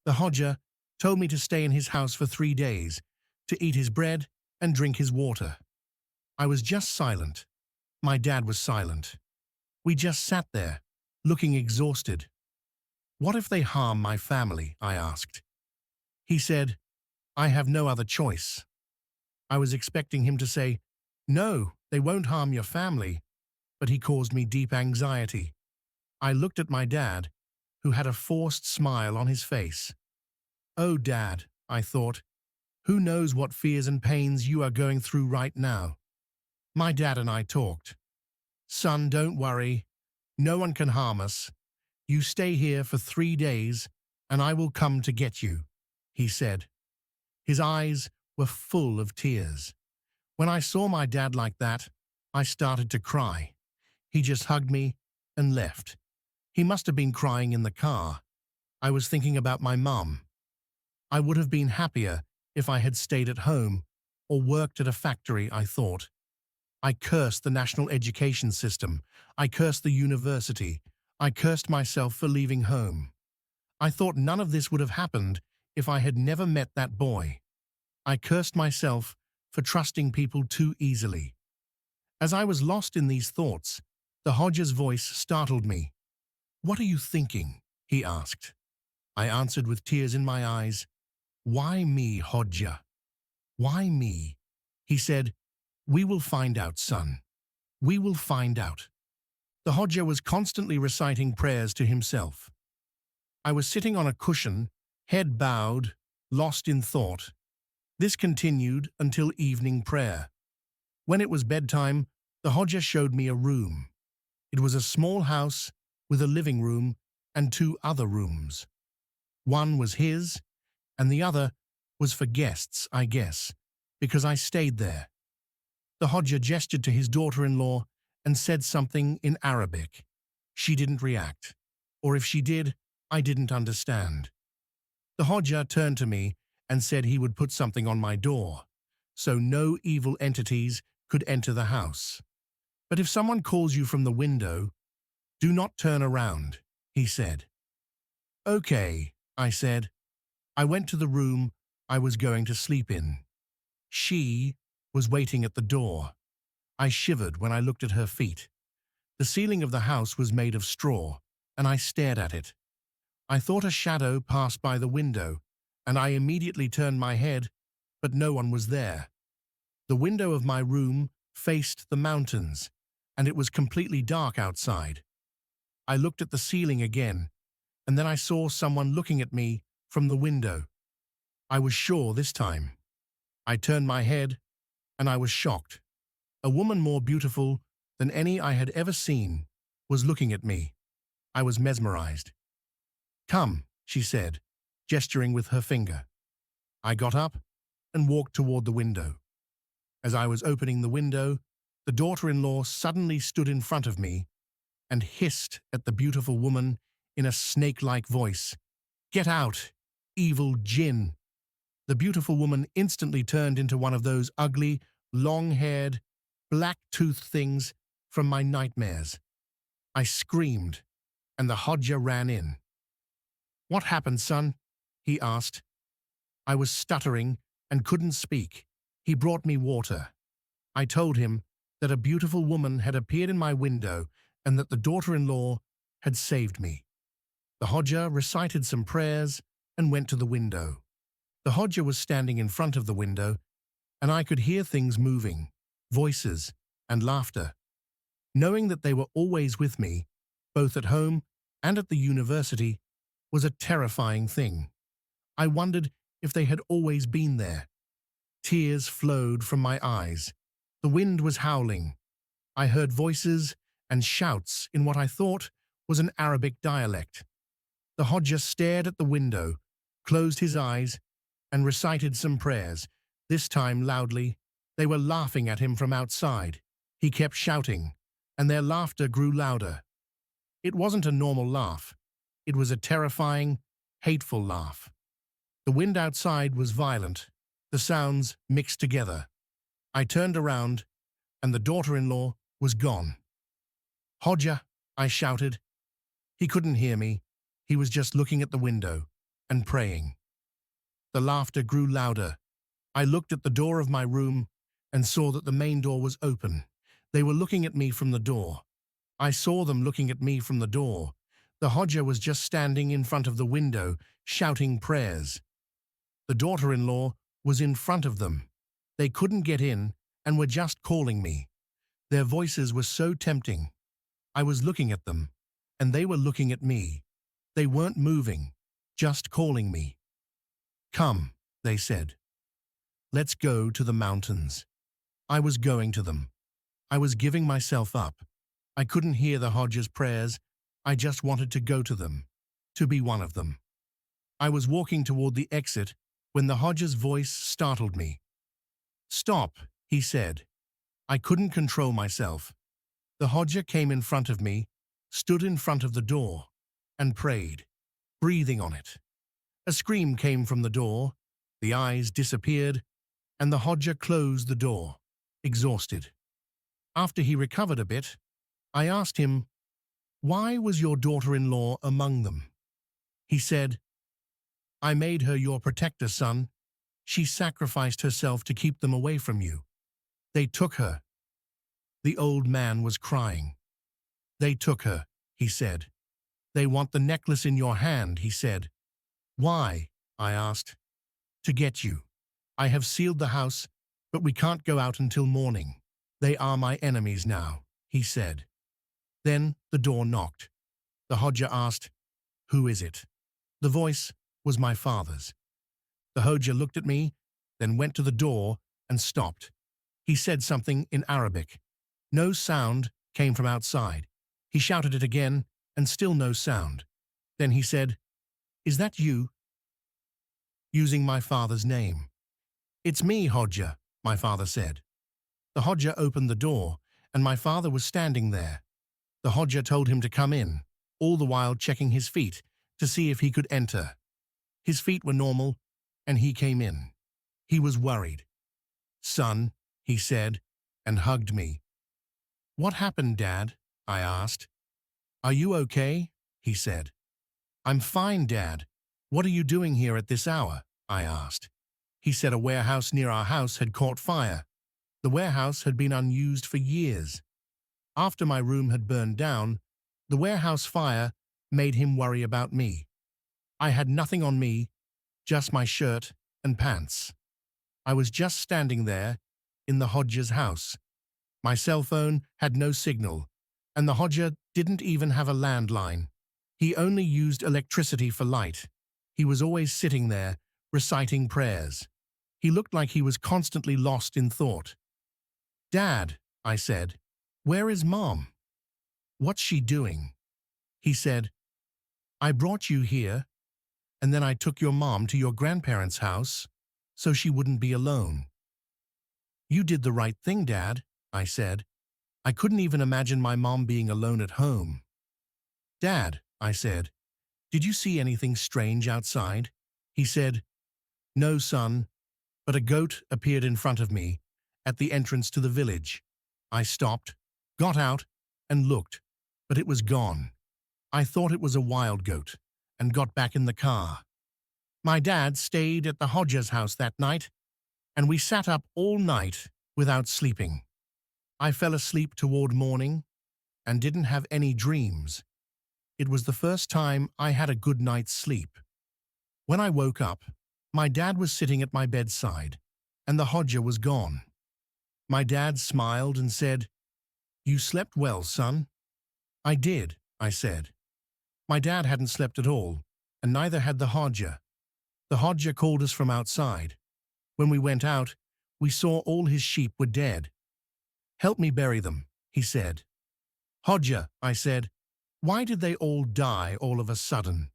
The Hodja told me to stay in his house for 3 days, to eat his bread and drink his water. I was just silent. My dad was silent. We just sat there, looking exhausted. "What if they harm my family?" I asked. He said, "I have no other choice." I was expecting him to say, "No, they won't harm your family," but he caused me deep anxiety. I looked at my dad, who had a forced smile on his face. "Oh, Dad," I thought, "who knows what fears and pains you are going through right now?" My dad and I talked. "Son, don't worry. No one can harm us. You stay here for 3 days, and I will come to get you," he said. His eyes were full of tears. When I saw my dad like that, I started to cry. He just hugged me and left. He must have been crying in the car. I was thinking about my mum. I would have been happier if I had stayed at home or worked at a factory, I thought. I cursed the national education system. I cursed the university. I cursed myself for leaving home. I thought none of this would have happened if I had never met that boy. I cursed myself for trusting people too easily. As I was lost in these thoughts, the Hodja's voice startled me. "What are you thinking?" he asked. I answered with tears in my eyes, "Why me, Hodja? Why me?" He said, "We will find out, son. We will find out." The Hodja was constantly reciting prayers to himself. I was sitting on a cushion, head bowed, lost in thought. This continued until evening prayer. When it was bedtime, the Hodja showed me a room. It was a small house with a living room and 2 other rooms. One was his, and the other was for guests, I guess, because I stayed there. The Hodja gestured to his daughter-in-law and said something in Arabic. She didn't react, or if she did, I didn't understand. The Hodja turned to me and said he would put something on my door, so no evil entities could enter the house. "But if someone calls you from the window, do not turn around," he said. "Okay," I said. I went to the room I was going to sleep in. She was waiting at the door. I shivered when I looked at her feet. The ceiling of the house was made of straw, and I stared at it. I thought a shadow passed by the window, and I immediately turned my head, but no one was there. The window of my room faced the mountains, and it was completely dark outside. I looked at the ceiling again, and then I saw someone looking at me from the window. I was sure this time. I turned my head, and I was shocked. A woman more beautiful than any I had ever seen was looking at me. I was mesmerized. "Come," she said, gesturing with her finger. I got up and walked toward the window. As I was opening the window, the daughter-in-law suddenly stood in front of me and hissed at the beautiful woman in a snake-like voice, "Get out, evil jinn!" The beautiful woman instantly turned into one of those ugly, long-haired, black-toothed things from my nightmares. I screamed, and the Hodja ran in. "What happened, son?" he asked. I was stuttering and couldn't speak. He brought me water. I told him that a beautiful woman had appeared in my window and that the daughter-in-law had saved me. The Hodja recited some prayers and went to the window. The Hodja was standing in front of the window, and I could hear things moving, voices and laughter. Knowing that they were always with me, both at home and at the university, was a terrifying thing. I wondered if they had always been there. Tears flowed from my eyes. The wind was howling. I heard voices and shouts in what I thought was an Arabic dialect. The Hodja stared at the window, closed his eyes, and recited some prayers, this time loudly. They were laughing at him from outside. He kept shouting, and their laughter grew louder. It wasn't a normal laugh. It was a terrifying, hateful laugh. The wind outside was violent. The sounds mixed together. I turned around, and the daughter-in-law was gone. "Hodja," I shouted. He couldn't hear me. He was just looking at the window. and praying. The laughter grew louder. I looked at the door of my room and saw that the main door was open. They were looking at me from the door. I saw them looking at me from the door. The Hodja was just standing in front of the window, shouting prayers. The daughter-in-law was in front of them. They couldn't get in and were just calling me. Their voices were so tempting. I was looking at them, and they were looking at me. They weren't moving, just calling me. "Come," they said. "Let's go to the mountains." I was going to them. I was giving myself up. I couldn't hear the Hodja's prayers. I just wanted to go to them, to be one of them. I was walking toward the exit when the Hodja's voice startled me. "Stop," he said. I couldn't control myself. The Hodja came in front of me, stood in front of the door, and prayed, breathing on it. A scream came from the door, the eyes disappeared, and the Hodja closed the door, exhausted. After he recovered a bit, I asked him, "Why was your daughter-in-law among them?" He said, "I made her your protector, son. She sacrificed herself to keep them away from you. They took her." The old man was crying. "They took her," he said. "They want the necklace in your hand," he said. "Why?" I asked. "To get you. I have sealed the house, but we can't go out until morning. They are my enemies now," he said. Then the door knocked. The Hodja asked, "Who is it?" The voice was my father's. The Hodja looked at me, then went to the door and stopped. He said something in Arabic. No sound came from outside. He shouted it again, and still no sound. Then he said, "Is that you?" Using my father's name. "It's me, Hodja," my father said. The Hodja opened the door, and my father was standing there. The Hodja told him to come in, all the while checking his feet to see if he could enter. His feet were normal, and he came in. He was worried. "Son," he said, and hugged me. "What happened, Dad?" I asked. "Are you okay?" he said. "I'm fine, Dad. What are you doing here at this hour?" I asked. He said a warehouse near our house had caught fire. The warehouse had been unused for years. After my room had burned down, the warehouse fire made him worry about me. I had nothing on me, just my shirt and pants. I was just standing there in the Hodja's house. My cell phone had no signal, and the Hodja didn't even have a landline. He only used electricity for light. He was always sitting there, reciting prayers. He looked like he was constantly lost in thought. "Dad," I said, "where is Mom? What's she doing?" He said, "I brought you here, and then I took your mom to your grandparents' house so she wouldn't be alone." "You did the right thing, Dad," I said. "I couldn't even imagine my mom being alone at home." "Dad," I said, "did you see anything strange outside?" He said, "No, son, but a goat appeared in front of me at the entrance to the village. I stopped, got out, and looked, but it was gone. I thought it was a wild goat and got back in the car." My dad stayed at the Hodja's house that night, and we sat up all night without sleeping. I fell asleep toward morning and didn't have any dreams. It was the first time I had a good night's sleep. When I woke up, my dad was sitting at my bedside, and the Hodja was gone. My dad smiled and said, "You slept well, son." "I did," I said. My dad hadn't slept at all, and neither had the Hodja. The Hodja called us from outside. When we went out, we saw all his sheep were dead. "Help me bury them," he said. "Hodja," I said, "why did they all die all of a sudden?"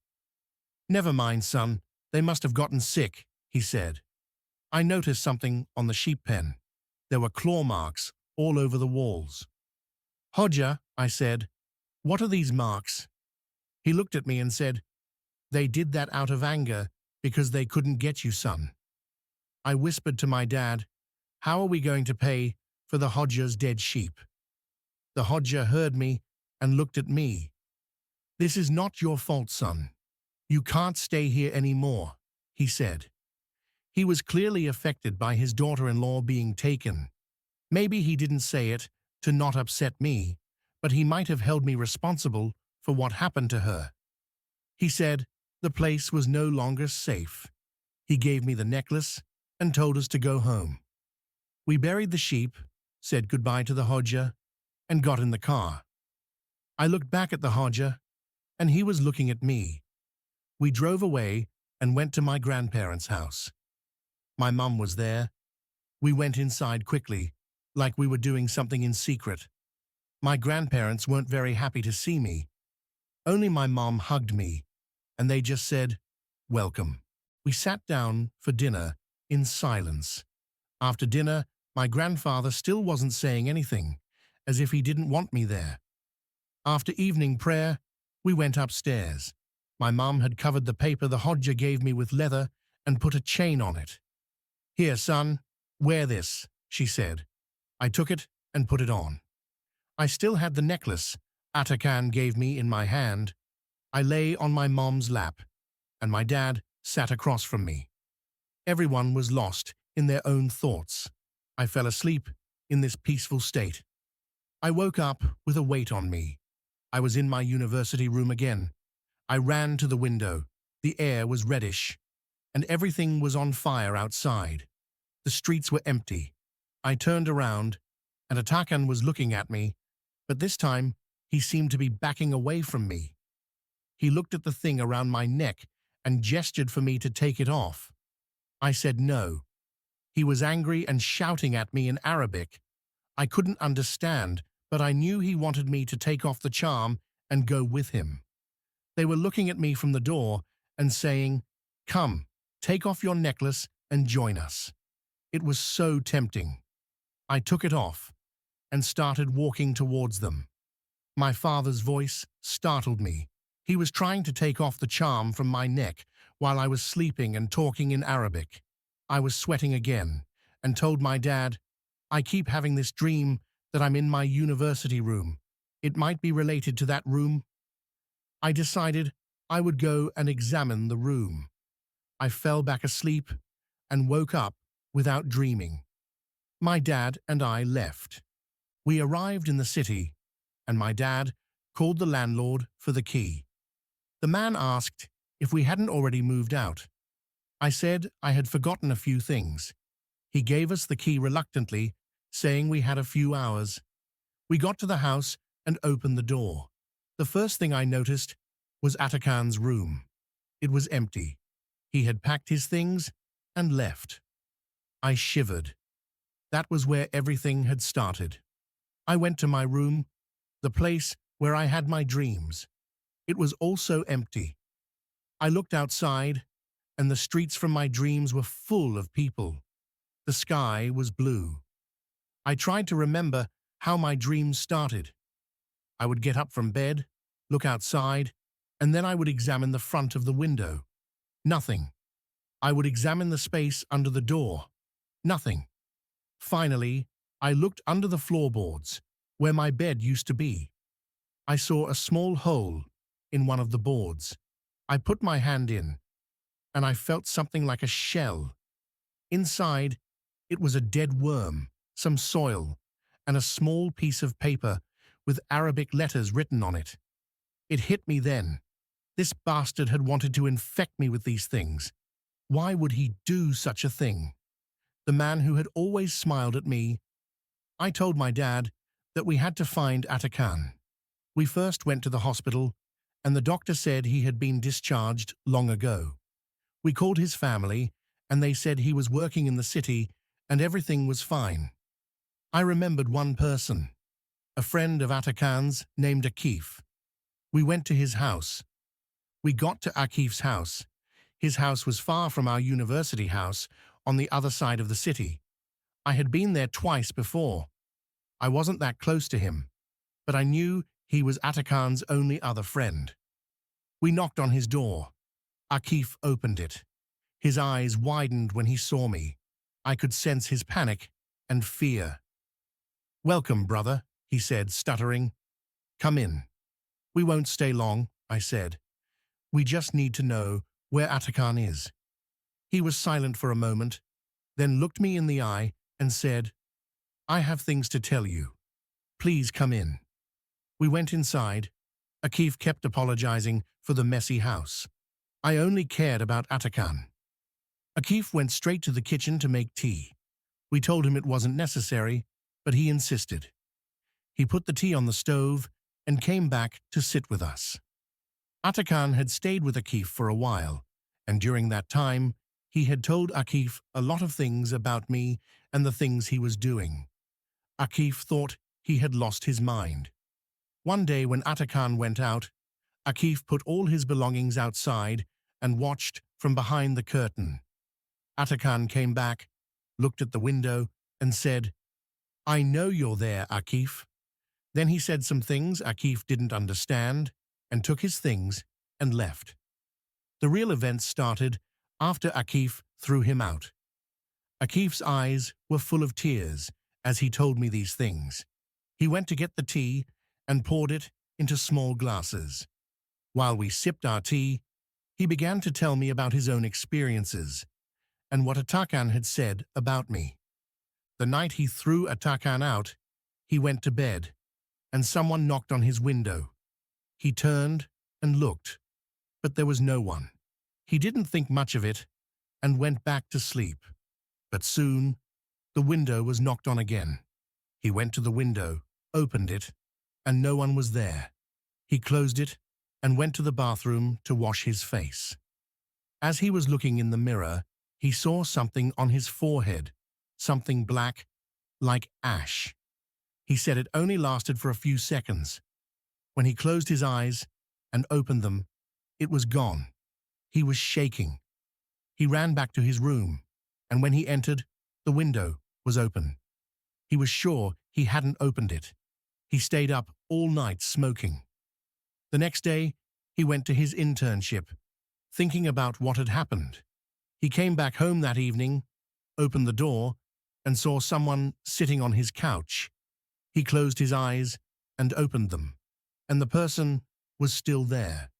"Never mind, son, they must have gotten sick," he said. I noticed something on the sheep pen. There were claw marks all over the walls. "Hodja," I said, "what are these marks?" He looked at me and said, "They did that out of anger because they couldn't get you, son." I whispered to my dad, "How are we going to pay for the Hodja's dead sheep?" The Hodja heard me and looked at me. "This is not your fault, son. "You can't stay here anymore," he said. He was clearly affected by his daughter-in-law being taken. Maybe he didn't say it to not upset me, but he might have held me responsible for what happened to her. He said the place was no longer safe. He gave me the necklace and told us to go home. We buried the sheep, said goodbye to the Hodja, and got in the car. I looked back at the Hodja, and he was looking at me. We drove away and went to my grandparents' house. My mum was there. We went inside quickly, like we were doing something in secret. My grandparents weren't very happy to see me. Only my mom hugged me, and they just said, "Welcome." We sat down for dinner in silence. After dinner, my grandfather still wasn't saying anything, as if he didn't want me there. After evening prayer, we went upstairs. My mum had covered the paper the Hodja gave me with leather and put a chain on it. "Here, son, wear this," she said. I took it and put it on. I still had the necklace Atakan gave me in my hand. I lay on my mom's lap, and my dad sat across from me. Everyone was lost in their own thoughts. I fell asleep in this peaceful state. I woke up with a weight on me. I was in my university room again. I ran to the window. The air was reddish, and everything was on fire outside. The streets were empty. I turned around, and Atakan was looking at me, but this time he seemed to be backing away from me. He looked at the thing around my neck and gestured for me to take it off. I said no. He was angry and shouting at me in Arabic. I couldn't understand, but I knew he wanted me to take off the charm and go with him. They were looking at me from the door and saying, "Come, take off your necklace and join us." It was so tempting. I took it off and started walking towards them. My father's voice startled me. He was trying to take off the charm from my neck while I was sleeping and talking in Arabic. I was sweating again and told my dad, "I keep having this dream that I'm in my university room. It might be related to that room." I decided I would go and examine the room. I fell back asleep and woke up without dreaming. My dad and I left. We arrived in the city, and my dad called the landlord for the key. The man asked if we hadn't already moved out. I said I had forgotten a few things. He gave us the key reluctantly, saying we had a few hours. We got to the house and opened the door. The first thing I noticed was Atakan's room. It was empty. He had packed his things and left. I shivered. That was where everything had started. I went to my room, the place where I had my dreams. It was also empty. I looked outside, and the streets from my dreams were full of people. The sky was blue. I tried to remember how my dreams started. I would get up from bed, look outside, and then I would examine the front of the window. Nothing. I would examine the space under the door. Nothing. Finally, I looked under the floorboards, where my bed used to be. I saw a small hole in one of the boards. I put my hand in, and I felt something like a shell. Inside, it was a dead worm, some soil, and a small piece of paper with Arabic letters written on it. It hit me then. This bastard had wanted to infect me with these things. Why would he do such a thing? The man who had always smiled at me. I told my dad that we had to find Atakan. We first went to the hospital, and the doctor said he had been discharged long ago. We called his family, and they said he was working in the city and everything was fine. I remembered one person, a friend of Atakan's named Akif. We went to his house. We got to Akif's house. His house was far from our university house on the other side of the city. I had been there twice before. I wasn't that close to him, but I knew he was Atakan's only other friend. We knocked on his door. Akif opened it. His eyes widened when he saw me. I could sense his panic and fear. "Welcome, brother," he said, stuttering. "Come in." "We won't stay long," I said. We just need to know where Atakan is. He was silent for a moment, then looked me in the eye and said, I have things to tell you. Please come in. We went inside. Akif kept apologizing for the messy house. I only cared about Atakan. Akif went straight to the kitchen to make tea. We told him it wasn't necessary, but he insisted. He put the tea on the stove and came back to sit with us. Atakan had stayed with Akif for a while, and during that time, he had told Akif a lot of things about me and the things he was doing. Akif thought he had lost his mind. One day when Atakan went out, Akif put all his belongings outside and watched from behind the curtain. Atakan came back, looked at the window, and said, I know you're there, Akif. Then he said some things Akif didn't understand and took his things and left. The real events started after Akif threw him out. Akif's eyes were full of tears as he told me these things. He went to get the tea and poured it into small glasses. While we sipped our tea, he began to tell me about his own experiences and what Atakan had said about me. The night he threw Atakan out, he went to bed, and someone knocked on his window. He turned and looked, but there was no one. He didn't think much of it and went back to sleep. But soon, the window was knocked on again. He went to the window, opened it, and no one was there. He closed it and went to the bathroom to wash his face. As he was looking in the mirror, he saw something on his forehead, something black, like ash. He said it only lasted for a few seconds. When he closed his eyes and opened them, it was gone. He was shaking. He ran back to his room, and when he entered, the window was open. He was sure he hadn't opened it. He stayed up all night smoking. The next day, he went to his internship, thinking about what had happened. He came back home that evening, opened the door, and saw someone sitting on his couch. He closed his eyes and opened them, and the person was still there.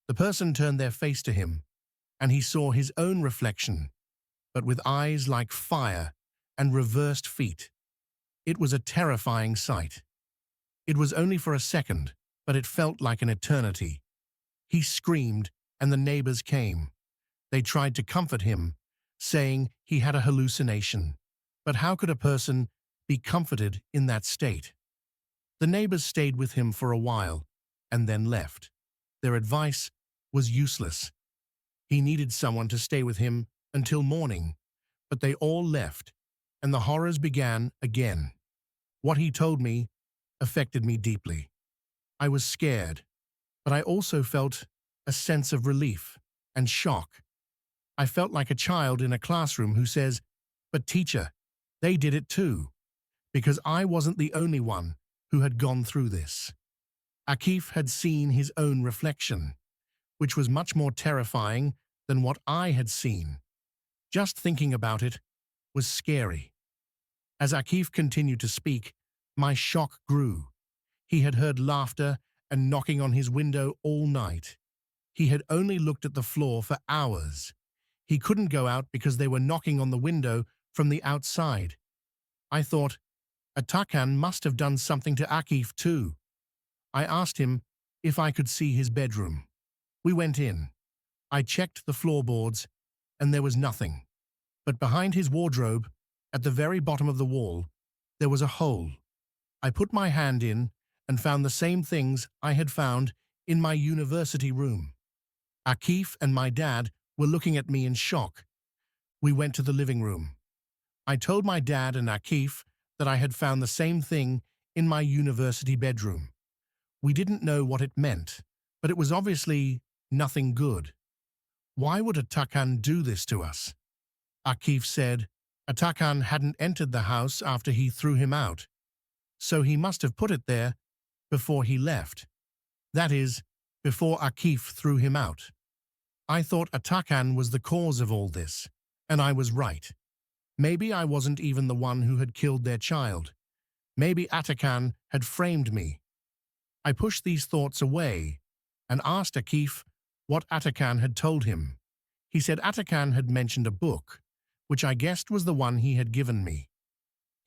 The person turned their face to him, and he saw his own reflection, but with eyes like fire and reversed feet. It was a terrifying sight. It was only for a second, but it felt like an eternity. He screamed, and the neighbors came. They tried to comfort him, saying he had a hallucination. But how could a person be comforted in that state? The neighbors stayed with him for a while and then left. Their advice was useless. He needed someone to stay with him until morning, but they all left, and the horrors began again. What he told me affected me deeply. I was scared, but I also felt a sense of relief and shock. I felt like a child in a classroom who says, "But teacher, they did it too," because I wasn't the only one who had gone through this. Akif had seen his own reflection, which was much more terrifying than what I had seen. Just thinking about it was scary. As Akif continued to speak, my shock grew. He had heard laughter and knocking on his window all night. He had only looked at the floor for hours. He couldn't go out because they were knocking on the window from the outside. I thought, Atakan must have done something to Akif too. I asked him if I could see his bedroom. We went in. I checked the floorboards, and there was nothing. But behind his wardrobe, at the very bottom of the wall, there was a hole. I put my hand in and found the same things I had found in my university room. Akif and my dad were looking at me in shock. We went to the living room. I told my dad and Akif that I had found the same thing in my university bedroom. We didn't know what it meant, but it was obviously nothing good. Why would Atakan do this to us? Akif said Atakan hadn't entered the house after he threw him out, so he must have put it there before he left. That is, before Akif threw him out. I thought Atakan was the cause of all this, and I was right. Maybe I wasn't even the one who had killed their child. Maybe Atakan had framed me. I pushed these thoughts away and asked Akif what Atakan had told him. He said Atakan had mentioned a book, which I guessed was the one he had given me.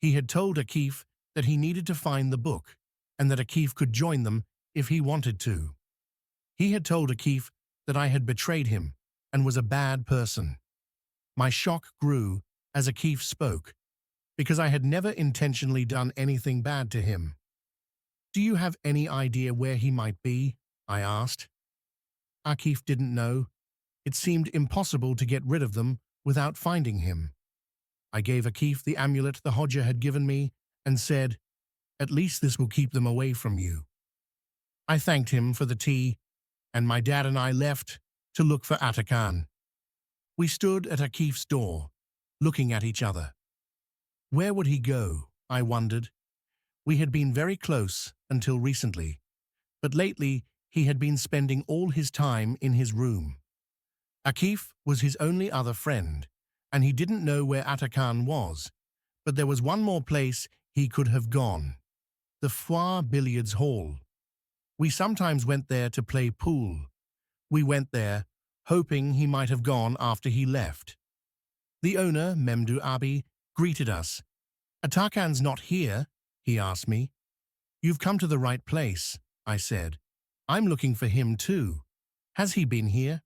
He had told Akif that he needed to find the book, and that Akif could join them if he wanted to. He had told Akif that I had betrayed him and was a bad person. My shock grew as Akif spoke, because I had never intentionally done anything bad to him. "Do you have any idea where he might be?" I asked. Akif didn't know. It seemed impossible to get rid of them without finding him. I gave Akif the amulet the Hodja had given me and said, "At least this will keep them away from you." I thanked him for the tea, and my dad and I left to look for Atakan. We stood at Akif's door, looking at each other. Where would he go, I wondered. We had been very close until recently, but lately he had been spending all his time in his room. Akif was his only other friend, and he didn't know where Atakan was, but there was one more place he could have gone: the Foire Billiards Hall. We sometimes went there to play pool. We went there, hoping he might have gone after he left. The owner, Memdu Abi, greeted us. "Atakan's not here?" he asked me. "You've come to the right place," I said. "I'm looking for him too. Has he been here?"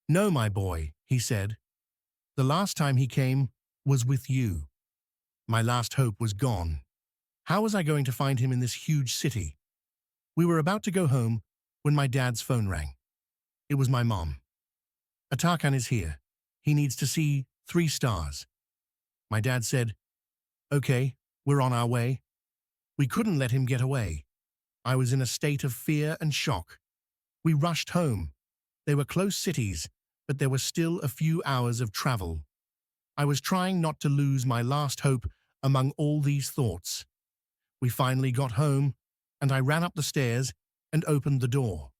"No, my boy," he said. "The last time he came was with you." My last hope was gone. How was I going to find him in this huge city? We were about to go home when my dad's phone rang. It was my mom. "Atakan is here. He needs to see 3 stars." My dad said, "Okay, we're on our way." We couldn't let him get away. I was in a state of fear and shock. We rushed home. They were close cities, but there were still a few hours of travel. I was trying not to lose my last hope among all these thoughts. We finally got home, and I ran up the stairs and opened the door.